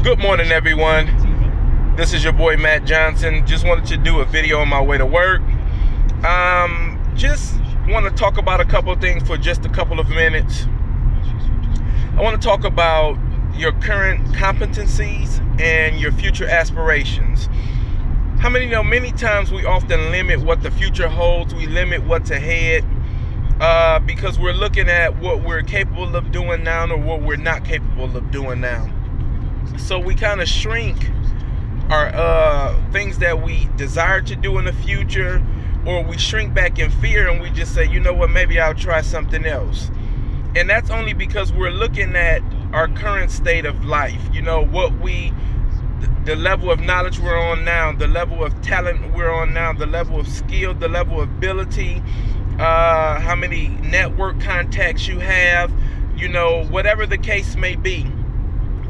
Good morning, everyone. This is your boy Matt Johnson. Just wanted to do a video on my way to work. Just want to talk about a couple of things for just a couple of minutes. I want to talk about your current competencies and your future aspirations. How many know many times we often limit what the future holds, we limit what's ahead because we're looking at what we're capable of doing now or what we're not capable of doing now. So we kind of shrink our things that we desire to do in the future, or we shrink back in fear and we just say, you know what, maybe I'll try something else. And that's only because we're looking at our current state of life, the level of knowledge we're on now, the level of talent we're on now, the level of skill, the level of ability, how many network contacts you have, whatever the case may be.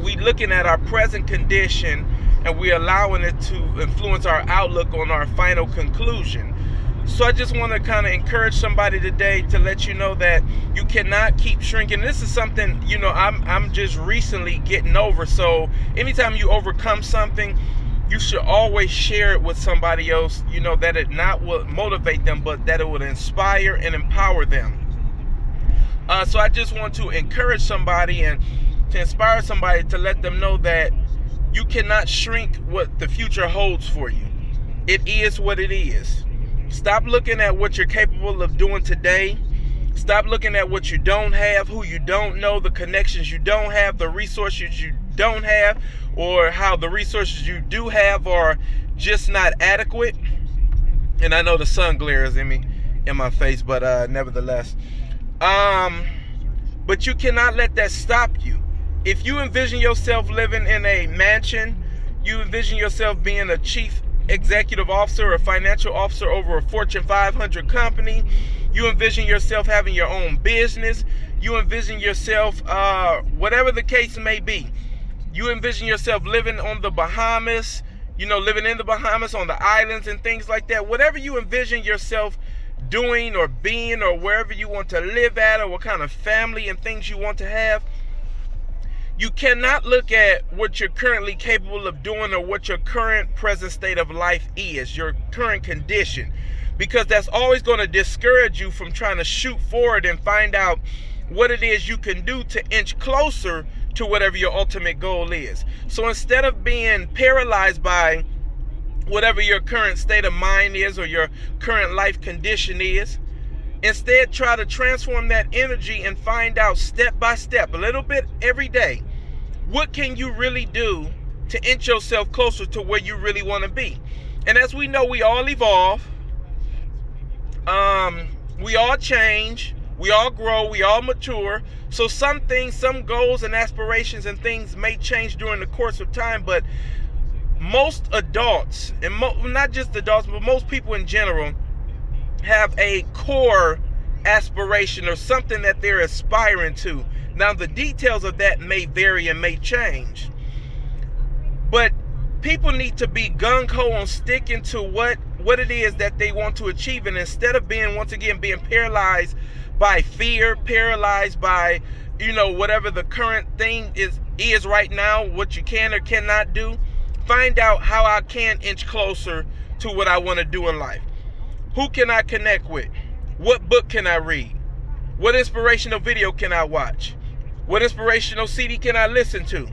We looking at our present condition and we allowing it to influence our outlook on our final conclusion. So I just want to kind of encourage somebody today to let you know that you cannot keep shrinking. This is something, I'm just recently getting over. So anytime you overcome something, you should always share it with somebody else, that it not will motivate them, but that it would inspire and empower them. So I just want to encourage somebody and to inspire somebody to let them know that you cannot shrink what the future holds for you. It is what it is. Stop looking at what you're capable of doing today. Stop looking at what you don't have, who you don't know, the connections you don't have, the resources you don't have, or how the resources you do have are just not adequate. And I know the sun glares in my face, but nevertheless. But you cannot let that stop you. If you envision yourself living in a mansion, you envision yourself being a chief executive officer or financial officer over a Fortune 500 company, you envision yourself having your own business, you envision yourself, whatever the case may be, you envision yourself living on the Bahamas, living in the Bahamas, on the islands and things like that. Whatever you envision yourself doing or being, or wherever you want to live at, or what kind of family and things you want to have, you cannot look at what you're currently capable of doing or what your current present state of life is, your current condition, because that's always going to discourage you from trying to shoot forward and find out what it is you can do to inch closer to whatever your ultimate goal is. So instead of being paralyzed by whatever your current state of mind is or your current life condition is, instead try to transform that energy and find out step by step, a little bit every day, what can you really do to inch yourself closer to where you really want to be. And as we know, we all evolve, we all change, we all grow, we all mature. So some things, some goals and aspirations and things may change during the course of time, but most adults, and not just adults, but most people in general, have a core aspiration or something that they're aspiring to. Now, the details of that may vary and may change, but people need to be gung-ho on sticking to what it is that they want to achieve, and instead of being paralyzed by fear, paralyzed by whatever the current thing is right now, what you can or cannot do, find out how I can inch closer to what I want to do in life. Who can I connect with? What book can I read? What inspirational video can I watch? What inspirational CD can I listen to?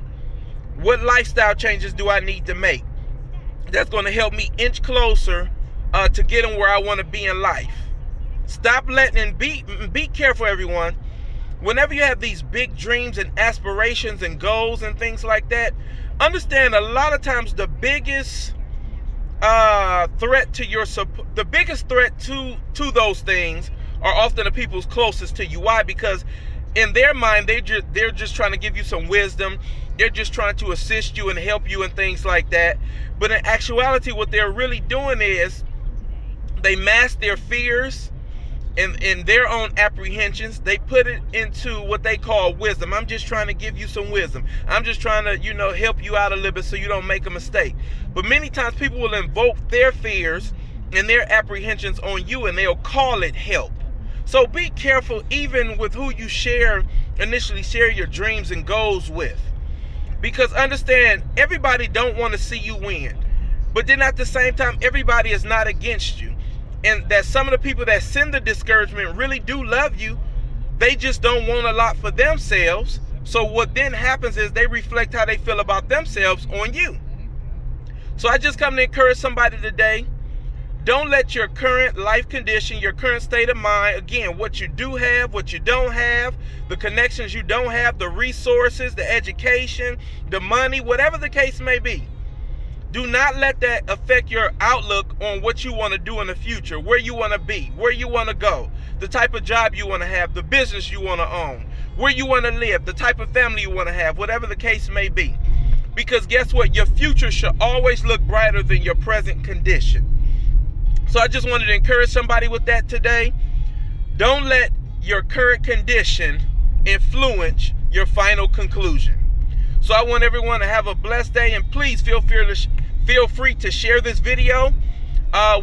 What lifestyle changes do I need to make? That's going to help me inch closer to getting where I want to be in life. Stop letting, be careful, everyone. Whenever you have these big dreams and aspirations and goals and things like that, understand a lot of times the biggest threat to those things are often the people closest to you. Why? Because in their mind, they're just trying to give you some wisdom. They're just trying to assist you and help you and things like that. But in actuality, what they're really doing is they mask their fears and their own apprehensions. They put it into what they call wisdom. I'm just trying to give you some wisdom. I'm just trying to, help you out a little bit so you don't make a mistake. But many times people will invoke their fears and their apprehensions on you, and they'll call it help. So be careful even with who you initially share your dreams and goals with. Because understand, everybody don't want to see you win. But then at the same time, everybody is not against you. And that some of the people that send the discouragement really do love you. They just don't want a lot for themselves. So what then happens is they reflect how they feel about themselves on you. So I just come to encourage somebody today. Don't let your current life condition, your current state of mind, again, what you do have, what you don't have, the connections you don't have, the resources, the education, the money, whatever the case may be. Do not let that affect your outlook on what you want to do in the future, where you want to be, where you want to go, the type of job you want to have, the business you want to own, where you want to live, the type of family you want to have, whatever the case may be. Because guess what? Your future should always look brighter than your present condition. So I just wanted to encourage somebody with that today. Don't let your current condition influence your final conclusion. So I want everyone to have a blessed day, and please feel free to share this video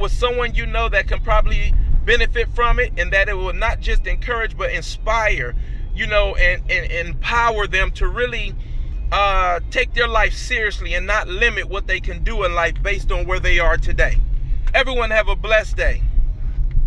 with someone you know that can probably benefit from it, and that it will not just encourage but inspire, and empower them to really take their life seriously and not limit what they can do in life based on where they are today. Everyone have a blessed day.